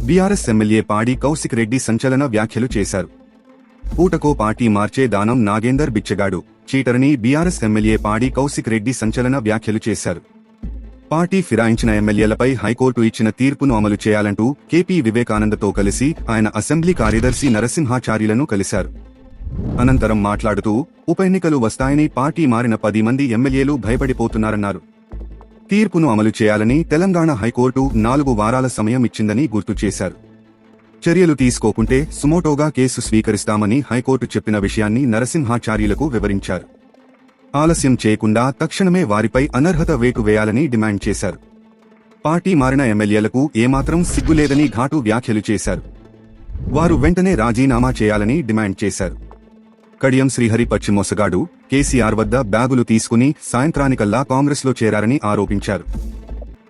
BRS MLA పాడి కౌశిక్ రెడ్డి సంచలన వ్యాఖ్యలు చేశారు. పూటకో పార్టీ మార్చే దానం నాగేందర్ బిచ్చగాడు, చీటరని బీఆర్ఎస్ ఎమ్మెల్యే పాడి కౌశిక్ రెడ్డి సంచలన వ్యాఖ్యలు చేశారు. పార్టీ ఫిరాయించిన ఎమ్మెల్యేలపై హైకోర్టు ఇచ్చిన తీర్పును అమలు చేయాలంటూ కేపీ వివేకానందతో కలిసి ఆయన అసెంబ్లీ కార్యదర్శి నరసింహాచార్యులను కలిశారు. అనంతరం మాట్లాడుతూ ఉప ఎన్నికలు వస్తాయని పార్టీ మారిన 10 మంది ఎమ్మెల్యేలు భయపడిపోతున్నారన్నారు. తీర్పును అమలు చేయాలని తెలంగాణ హైకోర్టు 4 వారాల సమయం ఇచ్చిందని గుర్తు చేశారు. చర్యలు తీసుకోకుంటే సుమోటోగా కేసు స్వీకరిస్తామని హైకోర్టు చెప్పిన విషయాన్ని నరసింహాచార్యులకు వివరించారు. ఆలస్యం చేయకుండా తక్షణమే వారిపై అనర్హత వేటు వేయాలని డిమాండ్ చేశారు. పార్టీ మారిన ఎమ్మెల్యేలకు ఏమాత్రం సిగ్గులేదని ఘాటు వ్యాఖ్యలు చేశారు. వారు వెంటనే రాజీనామా చేయాలని డిమాండ్ చేశారు. కడియం శ్రీహరి పచ్చిమోసగాడు, కేసీఆర్ వద్ద బ్యాగులు తీసుకుని సాయంత్రానికల్లా కాంగ్రెస్లో చేరారని ఆరోపించారు.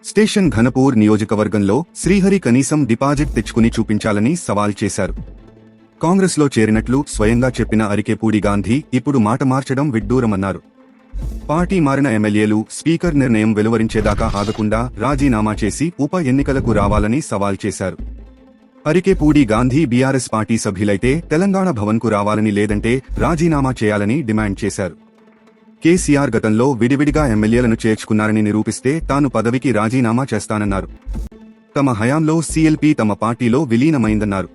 స్టేషన్ ఘనపూర్ నియోజకవర్గంలో శ్రీహరి కనీసం డిపాజిట్ తెచ్చుకుని చూపించాలని సవాల్ చేశారు. కాంగ్రెస్లో చేరినట్లు స్వయంగా చెప్పిన అరికెపూడి గాంధీ ఇప్పుడు మాట మార్చడం విడ్డూరమన్నారు. పార్టీ మారిన ఎమ్మెల్యేలు స్పీకర్ నిర్ణయం వెలువరించేదాకా ఆగకుండా రాజీనామా చేసి ఉప ఎన్నికలకు రావాలని సవాల్ చేశారు. అరికెపూడి గాంధీ బీఆర్ఎస్ పార్టీ సభ్యులైతే తెలంగాణ భవన్కు రావాలని, లేదంటే రాజీనామా చేయాలని డిమాండ్ చేశారు. కేసీఆర్ గతంలో విడివిడిగా ఎమ్మెల్యేలను చేర్చుకున్నారని నిరూపిస్తే తాను పదవికి రాజీనామా చేస్తానన్నారు. తమ హయాంలో సీఎల్పీ తమ పార్టీలో విలీనమైందన్నారు.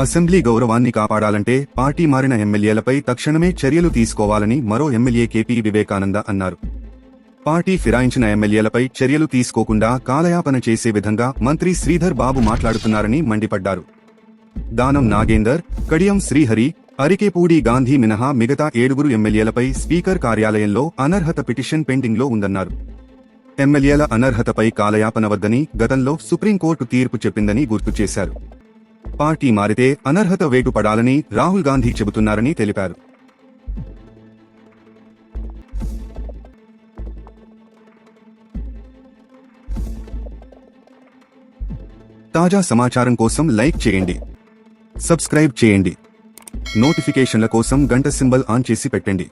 అసెంబ్లీ గౌరవాన్ని కాపాడాలంటే పార్టీ మారిన ఎమ్మెల్యేలపై తక్షణమే చర్యలు తీసుకోవాలని మరో ఎమ్మెల్యే కేపీ వివేకానంద అన్నారు. పార్టీ ఫిరాయించిన ఎమ్మెల్యేలపై చర్యలు తీసుకోకుండా కాలయాపన చేసే విధంగా మంత్రి శ్రీధర్ బాబు మాట్లాడుతున్నారని మండిపడ్డారు. దానం నాగేందర్, కడియం శ్రీహరి, అరికెపూడి గాంధీ మినహా మిగతా 7 ఎమ్మెల్యేలపై స్పీకర్ కార్యాలయంలో అనర్హత పిటిషన్ పెండింగ్లో ఉందన్నారు. ఎమ్మెల్యేల అనర్హతపై కాలయాపన వద్దని గతంలో సుప్రీంకోర్టు తీర్పు చెప్పిందని గుర్తు చేశారు. పార్టీ మారితే అనర్హత వేటు పడాలని రాహుల్ గాంధీ చెబుతున్నారని తెలిపారు. తాజా సమాచారం కోసం లైక్ చేయండి, సబ్స్క్రైబ్ చేయండి, నోటిఫికేషన్ల కోసం గంట సింబల్ ఆన్ చేసి పెట్టండి.